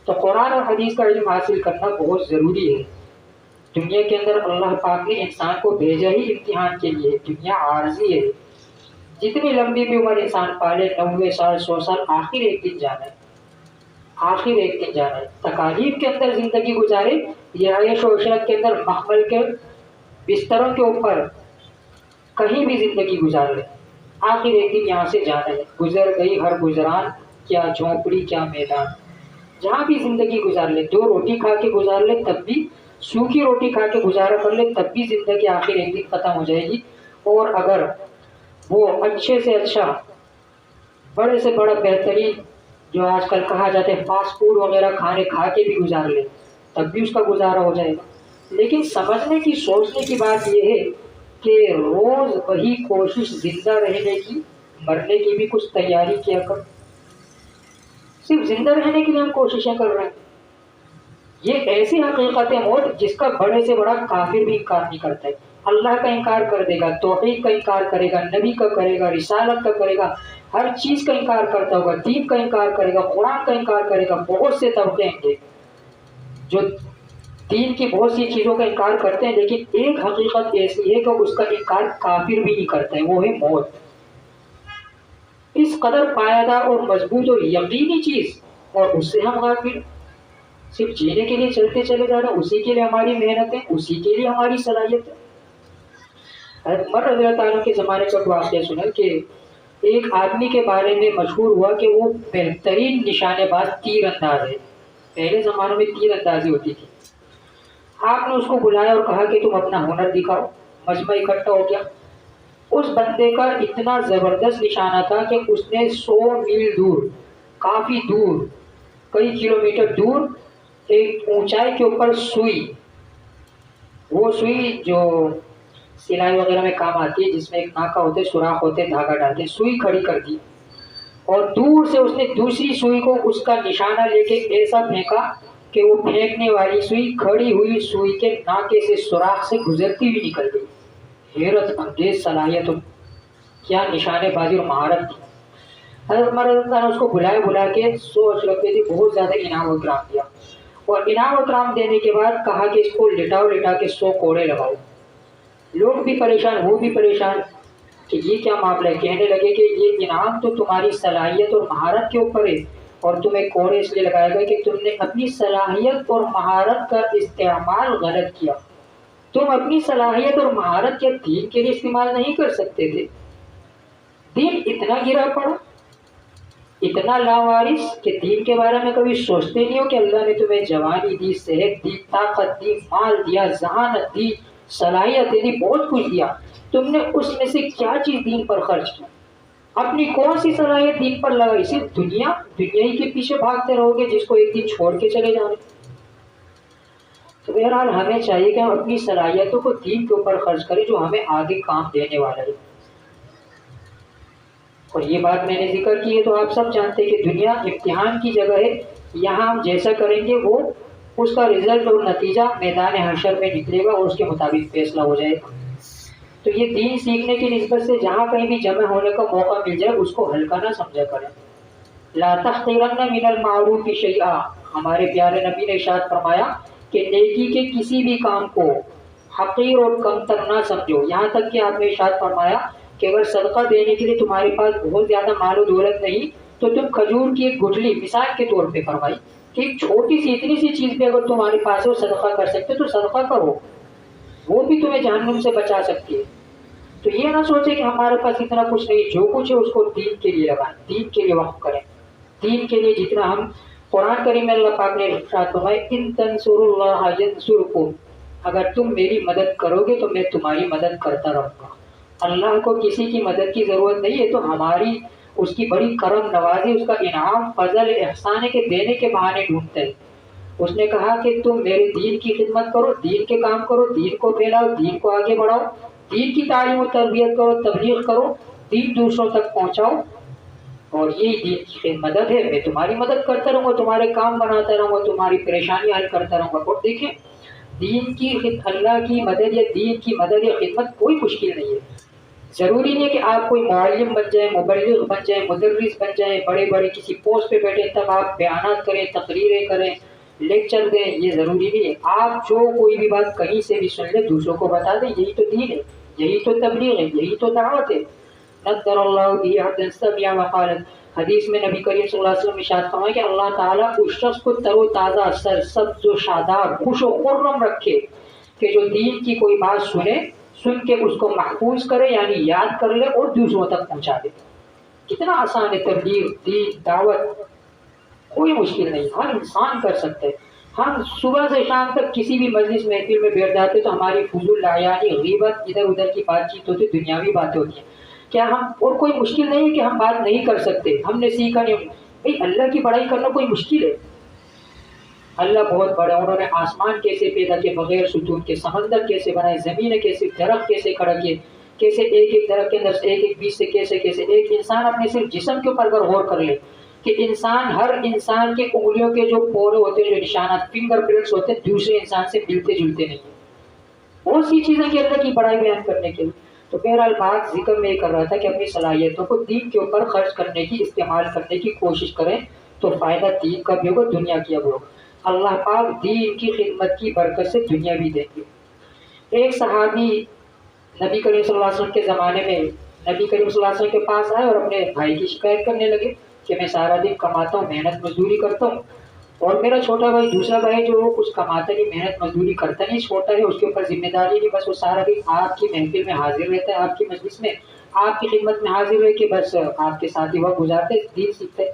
تو قرآن اور حدیث کا علم حاصل کرنا بہت ضروری ہے۔ دنیا کے اندر اللہ پاک نے انسان کو بھیجا ہی امتحان کے لیے۔ دنیا عارضی ہے، جتنی لمبی بھی عمر انسان پالے، 90 سال 100 سال، آخر ایک دن جانا ہے، آخر ایک دن جانا ہے۔ تکالیف کے اندر زندگی گزارے یا عیش و عشرت کے اندر مخمل کے بستروں کے اوپر کہیں بھی زندگی گزار لے، آخر ایک دن یہاں سے جانا ہے۔ گزر گئی ہر گزران، کیا جھونپڑی کیا میدان، جہاں بھی زندگی گزار لے، 2 روٹی کھا کے گزار لے تب بھی، سوکھی روٹی کھا کے گزارا کر لے تب بھی زندگی آخر ایک دن ختم ہو جائے گی۔ اور اگر وہ اچھے سے اچھا، بڑے سے بڑا بہترین جو آج کل کہا جاتا ہے فاسٹ فوڈ وغیرہ کھانے کھا کے بھی گزار لے تب بھی اس کا گزارا ہو جائے گا۔ لیکن سمجھنے کی، سوچنے کی بات یہ ہے کہ روز وہی کوشش، زندہ رہنے کی، مرنے کی بھی کچھ تیاری کیا کر۔ صرف زندہ رہنے کے لیے ہم کوششیں کر رہے ہیں۔ یہ ایسی حقیقت ہے موت جس کا بڑے سے بڑا کافر بھی انکار نہیں کرتا ہے۔ اللہ کا انکار کر دے گا، توحید کا انکار کرے گا، نبی کا کرے گا، رسالت کا کرے گا، ہر چیز کا انکار کرتا ہوگا، دین کا انکار کرے گا، قرآن کا انکار کرے گا۔ بہت سے طبقے ہیں گے جو دین کی بہت سی چیزوں کا انکار کرتے ہیں، لیکن ایک حقیقت ایسی ہے کہ اس کا انکار کافر بھی نہیں کرتا ہے، وہ ہے موت۔ اس قدر پائیدار اور مضبوط اور یقینی چیز، اور اس سے ہم غافل، صرف جینے کے لیے چلتے چلے جا رہے ہیں، اسی کے لیے ہماری محنت ہے، اسی کے لیے ہماری صلاحیت ہے۔ حضرت عمر رضی اللہ تعالیٰ کے زمانے کا واقعہ سنا کہ ایک آدمی کے بارے میں مشہور ہوا کہ وہ بہترین نشانے باز تیر انداز ہے۔ پہلے زمانے میں تیر اندازی ہوتی تھی۔ آپ نے اس کو بلایا اور کہا کہ تم اپنا ہنر دکھاؤ۔ مجمع اکٹھا ہو گیا۔ اس بندے کا اتنا زبردست نشانہ تھا کہ اس نے 100 میل دور، کافی دور، کئی کلومیٹر دور، ایک اونچائی کے اوپر سوئی، وہ سوئی جو سلائی وغیرہ میں کام آتی ہے، جس میں ایک ناکا ہوتے، سوراخ ہوتے، دھاگا ڈالتے، سوئی کھڑی کر دی، اور دور سے اس نے دوسری سوئی کو اس کا نشانہ لے کے ایسا پھینکا کہ وہ پھینکنے والی سوئی کھڑی ہوئی سوئی کے ناکے سے، سوراخ سے گزرتی ہوئی نکل گئی۔ حیرت انگیز صلاحیت، کیا نشانے بازی اور مہارت تھی۔ حضرت عمر رضی اللہ عنہ اس کو بلا کے 100 اشرفیہ تھی، بہت زیادہ انعام و اکرام دیا، اور انعام و اکرام دینے کے بعد کہا کہ اس کو لٹاؤ، لٹا کے 100 کوڑے لگاؤ۔ لوگ بھی پریشان، وہ بھی پریشان کہ یہ کیا معاملہ ہے۔ کہنے لگے کہ یہ انعام تو تمہاری صلاحیت اور مہارت کے اوپر ہے، اور تمہیں کوڑے اس لیے لگائے گا کہ تم نے اپنی صلاحیت اور مہارت کا استعمال غلط کیا۔ تم اپنی صلاحیت اور مہارت کے دین کے لیے استعمال نہیں کر سکتے تھے۔ دین اتنا گرا پڑا، اتنا لاوارث کہ دین کے بارے میں کبھی سوچتے نہیں ہو کہ اللہ نے تمہیں جوانی دی، صحت دی، طاقت دی، مال دیا، ذہانت دی، صلاحیت دی، بہت کچھ دیا، تم نے اس میں سے کیا چیز دین پر خرچ کی؟ اپنی کون سی صلاحیت دین پر لگائی؟ صرف دنیا ہی کے پیچھے بھاگتے رہو گے جس کو ایک دن چھوڑ کے چلے جاؤ۔ تو بہرحال ہمیں چاہیے کہ ہم اپنی صلاحیتوں کو دین کے اوپر خرچ کریں جو ہمیں آگے کام دینے والا ہے۔ اور یہ بات میں نے ذکر کی ہے تو آپ سب جانتے ہیں کہ دنیا امتحان کی جگہ ہے، یہاں ہم جیسا کریں گے وہ اس کا رزلٹ اور نتیجہ میدان حشر میں نکلے گا اور اس کے مطابق فیصلہ ہو جائے گا۔ تو یہ دین سیکھنے کی نسبت سے جہاں کہیں بھی جمع ہونے کا موقع مل جائے اس کو ہلکا نہ سمجھا کریں۔ لا تحقرن من المعروف شیئا، ہمارے پیارے نبی نے ارشاد فرمایا کہ نیکی کے کسی بھی کام کو حقیر اور کمتر نہ سمجھو۔ یہاں تک کہ آپ نے ارشاد فرمایا کہ اگر صدقہ دینے کے لیے تمہارے پاس بہت زیادہ مال و دولت نہیں تو تم کھجور کی ایک گٹھلی مثال کے طور پہ فرمائی کہ ایک چھوٹی سی اتنی سی چیز بھی اگر تمہارے پاس ہے وہ صدقہ کر سکتے تو صدقہ کرو، وہ بھی تمہیں جہنم سے بچا سکتی ہے۔ تو یہ نہ سوچے کہ ہمارے پاس اتنا کچھ نہیں، جو کچھ ہے اس کو دین کے لیے لگائیں، دین کے لیے وقف کریں، دین کے لیے جتنا ہم، قرآن کریم میں اللہ پاک نے ارشاد فرمایا ان تنصروا اللہ ینصرکم، اگر تم میری مدد کرو گے تو میں تمہاری مدد کرتا رہوں گا۔ اللہ کو کسی کی مدد کی ضرورت نہیں ہے، تو ہماری اس کی بڑی کرم نوازی، اس کا انعام، فضل، احسان ہے کہ دینے کے بہانے ڈھونڈتے ہیں۔ اس نے کہا کہ تم میرے دین کی خدمت کرو، دین کے کام کرو، دین کو پھیلاؤ، دین کو آگے بڑھاؤ، دین کی تعلیم و تربیت کرو، تبلیغ کرو، دین دوسروں تک پہنچاؤ، اور یہی دین کی مدد ہے۔ میں تمہاری مدد کرتا رہوں گا، تمہارے کام بناتا رہوں گا، تمہاری پریشانی حل کرتا رہوں گا۔ اور دیکھیں دین کی اللہ کی مدد یا دین کی مدد یا خدمت کوئی مشکل نہیں ہے، ضروری نہیں ہے کہ آپ کوئی معلم بن جائیں، مبلغ بن جائیں، مدرس بن جائیں، بڑے بڑے کسی پوسٹ پہ بیٹھے تب آپ بیانات کریں، تقریریں کریں، لیکچر دیں، یہ ضروری نہیں ہے۔ آپ جو کوئی بھی بات کہیں سے بھی سن لیں دوسروں کو بتا دیں، یہی تو دین ہے، یہی تو تبلیغ ہے، یہی تو دعوت ہے۔ نذر اللہ به عبدا سمع وقالت، حدیث میں نبی کریم صلی اللہ علیہ وسلم ارشاد فرمایا کہ اللہ تعالیٰ اس شخص کو تر و تازہ، سرسبز و شاداب، خوش و خرم رکھے کہ جو دین کی کوئی بات سنے، سن کے اس کو محفوظ کرے، یعنی یاد کر لے اور دوسروں تک پہنچا دے۔ کتنا آسان ہے تبلیغ، دین، دعوت، کوئی مشکل نہیں، ہر انسان کر سکتے ہیں۔ ہم صبح سے شام تک کسی بھی مجلس محفل میں بیٹھ جاتے تو ہماری فضول لایانی، غیبت، ادھر ادھر کی بات چیت ہوتی، دنیاوی باتیں ہوتی ہیں۔ کیا ہم، اور کوئی مشکل نہیں ہے کہ ہم بات نہیں کر سکتے، ہم نے سیکھا نہیں۔ بھائی اللہ کی بڑائی کرنا کوئی مشکل ہے؟ اللہ بہت بڑا، انہوں نے آسمان کیسے پیدا کیے بغیر ستون کے، سمندر کیسے بنائے، زمین کیسے، درخت کیسے کھڑا کیے، کیسے ایک ایک درخت کے اندر سے ایک ایک بیج سے کیسے ایک انسان اپنے صرف جسم کے اوپر اگر غور کر لے کہ انسان، ہر انسان کے انگلیوں کے جو پورے ہوتے ہیں، جو نشانات، فنگر پرنٹس ہوتے ہیں، دوسرے انسان سے ملتے جلتے نہیں ہیں۔ بہت سی چیزیں کہ اللہ کی بڑائی بیان کرنے کے لیے۔ تو بہرحال بات ذکر میں یہ کر رہا تھا کہ اپنی صلاحیتوں کو دین کے اوپر خرچ کرنے کی، استعمال کرنے کی کوشش کریں تو فائدہ دین کا بھی ہوگا، دنیا کی بھی ہوگا۔ اللہ پاک دین کی خدمت کی برکت سے دنیا بھی دیں گے۔ ایک صحابی نبی کریم صلی اللہ علیہ وسلم کے زمانے میں نبی کریم صلی اللہ علیہ وسلم کے پاس آئے اور اپنے بھائی کی شکایت کرنے لگے کہ میں سارا دن کماتا ہوں، محنت مزدوری کرتا ہوں، اور میرا چھوٹا بھائی، دوسرا بھائی جو کچھ کماتا نہیں، محنت مزدوری کرتا نہیں، چھوٹا ہے، اس کے اوپر ذمہ داری نہیں، بس وہ سارا دن آپ کی محفل میں حاضر رہتا ہے، آپ کی مجلس میں، آپ کی خدمت میں حاضر رہ کے بس آپ کے ساتھ ہی وقت گزارتے، دین سیکھتے۔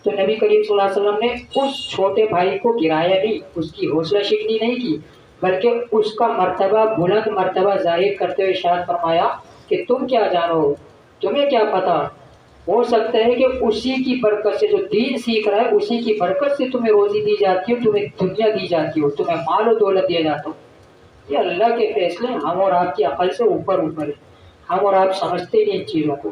تو نبی کریم صلی اللہ علیہ وسلم نے اس چھوٹے بھائی کو گرایا نہیں، اس کی حوصلہ شکنی نہیں کی، بلکہ اس کا مرتبہ، بلند مرتبہ ظاہر کرتے ہوئے ارشاد فرمایا کہ تم کیا جانو، تمہیں کیا پتا، ہو سکتا ہے کہ اسی کی برکت سے، جو دین سیکھ رہا ہے اسی کی برکت سے تمہیں روزی دی جاتی ہو، تمہیں دنیا دی جاتی ہو، تمہیں مال و دولت دیا جاتا ہو۔ یہ اللہ کے فیصلے ہم اور آپ کی عقل سے اوپر اوپر ہے، ہم اور آپ سمجھتے نہیں ان چیزوں کو۔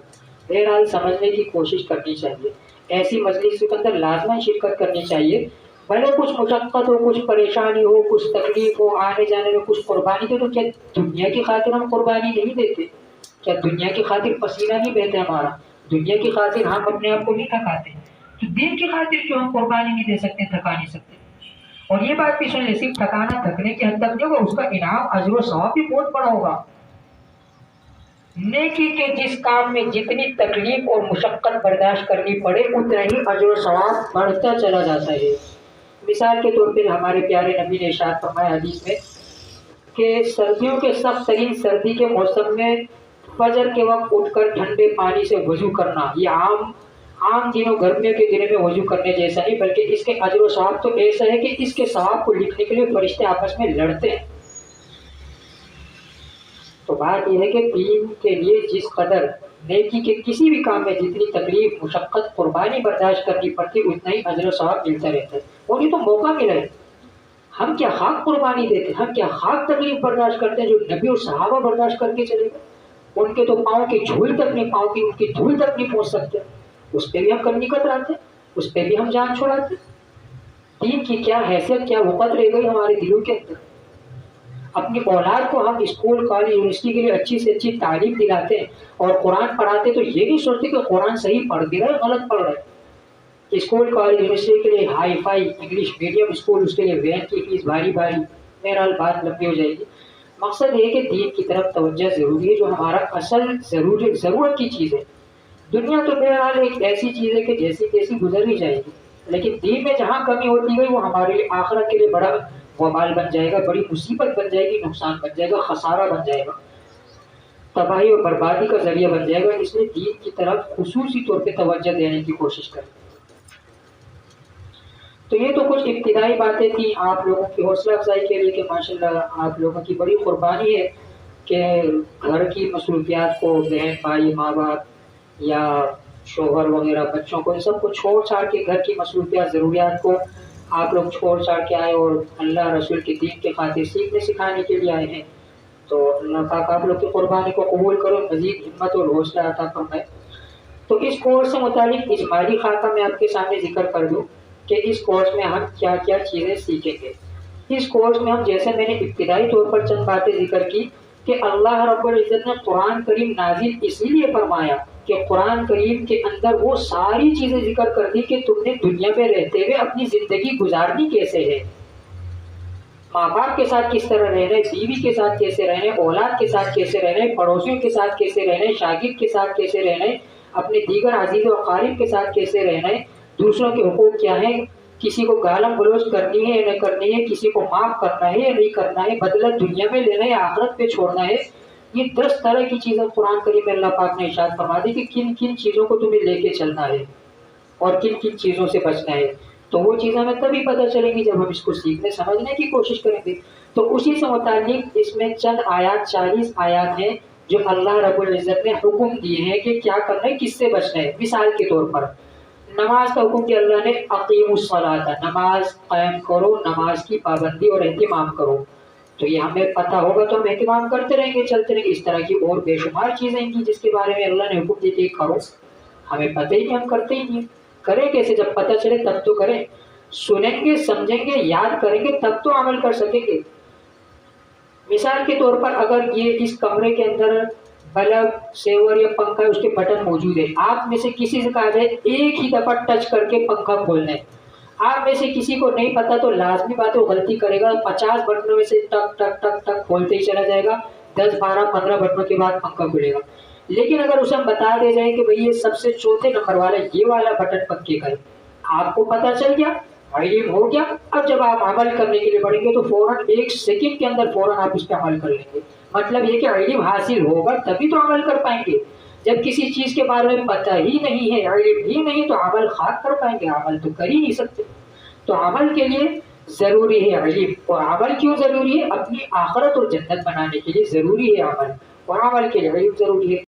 بہرحال سمجھنے کی کوشش کرنی چاہیے، ایسی مجلس کے اندر لازماً شرکت کرنی چاہیے، بھلے کچھ مشقت ہو، کچھ پریشانی ہو، کچھ تکلیف ہو، آنے جانے میں کچھ قربانی دے، تو کیا دنیا کی خاطر ہم قربانی نہیں دیتے؟ کیا دنیا کی خاطر پسینہ نہیں بہتا ہمارا؟ دنیا کی خاطر ہم اپنے آپ کو نہیں تھکاتے؟ تو دین کی خاطر کیوں ہم قربانی نہیں دے سکتے، تھکا نہیں سکتے؟ اور یہ بات بھی سن لیں، صرف تھکانا، تھکنے کی حد تک نہیں ہوگا، اس کا انعام، اجر و ثواب بھی بہت بڑا ہوگا۔ نیکی کے جس کام میں جتنی تکلیف اور مشقت برداشت کرنی پڑے، اتنا ہی اجر و ثواب بڑھتا چلا جاتا ہے۔ مثال کے طور پہ ہمارے پیارے نبی نے ارشاد فرمایا حدیث میں کہ سردیوں کے سخت ترین سردی کے موسم میں فجر کے وقت اٹھ کر ٹھنڈے پانی سے وضو کرنا، یہ عام دنوں، گرمیوں کے دنوں میں وضو کرنے جیسا نہیں، بلکہ اس کے اجر و ثواب تو ایسا ہے کہ اس کے ثواب کو لکھنے کے لیے فرشتے آپس میں لڑتے ہیں۔ تو بات یہ ہے کہ دین کے لیے جس قدر نیکی کے کسی بھی کام میں جتنی تکلیف، مشقت، قربانی برداشت کرنی پڑتی، اتنا ہی اجر و ثواب ملتا رہتا ہے۔ اور یہ تو موقع ملا ہے، ہم کیا خاک قربانی دیتے، ہم کیا خاک تکلیف برداشت کرتے ہیں جو نبی اور صحابہ برداشت کر کے چلے گئے؟ ان کے تو پاؤں کی جھول تک نہیں، پاؤں کی ان کی دھول تک نہیں پہنچ سکتے، اس پہ بھی ہم کنی کتراتے، اس پہ بھی ہم جان چھوڑاتے۔ دین کی کیا حیثیت، کیا وقت رہ گئی ہمارے دلوں کے اندر؟ اپنی اولاد کو ہم اسکول، کالج، یونیورسٹی کے لیے اچھی سے اچھی تعلیم دلاتے ہیں اور قرآن پڑھاتے، تو یہ نہیں سوچتے کہ قرآن صحیح پڑھ بھی رہا ہے، غلط پڑھ رہا ہے۔ اسکول، کالج، یونیورسٹی کے لیے hi fi English medium school, اس کے لیے وین کی فیس بھاری بھاری، بہرحال بات لمبی ہو جائے گی۔ مقصد یہ ہے کہ دین کی طرف توجہ ضروری ہے، جو ہمارا اصل ضرورت کی چیز ہے۔ دنیا تو بہرحال ایک ایسی چیز ہے کہ جیسی تیسی گزر ہی جائے گی، لیکن دین میں جہاں کمی ہوتی گئی وہ ہمارے لیے آخرت کے لیے بڑا وبال بن جائے گا، بڑی مصیبت بن جائے گی، نقصان بن جائے گا، خسارہ بن جائے گا، تباہی اور بربادی کا ذریعہ بن جائے گا۔ اس لیے دین کی طرف خصوصی طور پہ توجہ دینے کی کوشش کریں۔ تو یہ تو کچھ ابتدائی باتیں تھیں آپ لوگوں کی حوصلہ افزائی کے لیے کہ ماشاءاللہ آپ لوگوں کی بڑی قربانی ہے کہ گھر کی مصروفیات کو، بہن بھائی، ماں باپ یا شوہر وغیرہ، بچوں کو، ان سب کو چھوڑ چھاڑ کے، گھر کی مصروفیات، ضروریات کو آپ لوگ چھوڑ چھاڑ کے آئے اور اللہ رسول کے دین کے خاطر سیکھنے سکھانے کے لیے آئے ہیں۔ تو اللہ پاک آپ لوگ کی قربانی کو قبول کرو، مزید ہمت اور حوصلہ عطا فرمائے۔ تو اس کورس سے متعلق اجمالی خاکہ میں آپ کے سامنے ذکر کر دوں کہ اس کورس میں ہم کیا کیا چیزیں سیکھیں گے۔ اس کورس میں ہم، جیسے میں نے ابتدائی طور پر چند باتیں ذکر کی، کہ اللہ رب العزت نے قرآن کریم نازل اسی لیے فرمایا کہ قرآن کریم کے اندر وہ ساری چیزیں ذکر کر دی کہ تم نے دنیا میں رہتے ہوئے اپنی زندگی گزارنی کیسے ہے، ماں باپ کے ساتھ کس طرح رہنا ہے، بیوی کے ساتھ کیسے رہنا ہے، اولاد کے ساتھ کیسے رہنا ہے، پڑوسیوں کے ساتھ کیسے رہنا ہے، شاگرد کے ساتھ کیسے رہنا ہے، اپنے دیگر عزیز و اقارب کے ساتھ کیسے رہنا ہے، دوسروں کے حقوق کیا ہیں، کسی کو گالم گلوچ کرنی ہے یا نہ کرنی ہے، کسی کو معاف کرنا ہے یا نہیں کرنا ہے، بدلہ دنیا میں لینا ہے آخرت پہ چھوڑنا ہے۔ یہ 10 طرح کی چیزیں قرآن کریم میں اللہ پاک نے ارشاد فرما دی کہ کن کن چیزوں کو تمہیں لے کے چلنا ہے اور کن کن چیزوں سے بچنا ہے۔ تو وہ چیزیں ہمیں تبھی پتہ چلیں گی جب ہم اس کو سیکھنے سمجھنے کی کوشش کریں گے۔ تو اسی سے متعلق اس میں چند آیات، 40 آیات ہیں جو اللہ رب العزت نے حکم دیے ہیں کہ کیا کرنا ہے، کس سے بچنا ہے۔ مثال کے طور پر نماز کا حکم دیا اللہ نے، اقیموا الصلاۃ، نماز قائم کرو، نماز کی پابندی اور اہتمام کرو۔ تو یہ ہمیں پتہ ہوگا تو ہم اہتمام کرتے رہیں گے، چلتے رہیں گے۔ اس طرح کی اور بے شمار چیزیں ہیں جس کے بارے میں اللہ نے حکم دی کہ کرو، ہمیں پتہ ہی نہیں، ہم کرتے ہی نہیں۔ کریں کیسے؟ جب پتہ چلے تب تو کریں، سنیں گے، سمجھیں گے، یاد کریں گے، تب تو عمل کر سکیں گے۔ مثال کے طور پر اگر یہ اس کمرے کے اندر بلب، سیور یا پنکھا، اس کے بٹن موجود ہے، آپ میں سے کسی سے کہا جائے ایک ہی دفعہ ٹچ کر کے پنکھا کھولنا ہے، آپ میں سے کسی کو نہیں پتا تو لازمی بات ہے وہ غلطی کرے گا، 50 بٹنوں میں سے ٹک ٹک ٹک ٹک کھولتے ہی چلا جائے گا، 10 12 15 بٹنوں کے بعد پنکھا کھلے گا۔ لیکن اگر اسے ہم بتا دے جائیں کہ بھئی یہ سب سے چوتھے نمبر والا یہ والا بٹن پنکھے کا ہے، آپ کو پتا چل گیا، علم ہو گیا۔ اب جب آپ عمل کرنے کے لیے بڑھیں گے تو فوراً 1 سیکنڈ کے اندر فوراً آپ اس پہ عمل کر لیں گے۔ مطلب یہ کہ علم حاصل ہوگا تبھی تو عمل کر پائیں گے۔ جب کسی چیز کے بارے میں پتہ ہی نہیں ہے، علم ہی نہیں، تو عمل خاک کر پائیں گے، عمل تو کر ہی نہیں سکتے۔ تو عمل کے لیے ضروری ہے علم، اور عمل کیوں ضروری ہے؟ اپنی آخرت اور جنت بنانے کے لیے ضروری ہے عمل، اور عمل کے لیے علم ضروری ہے۔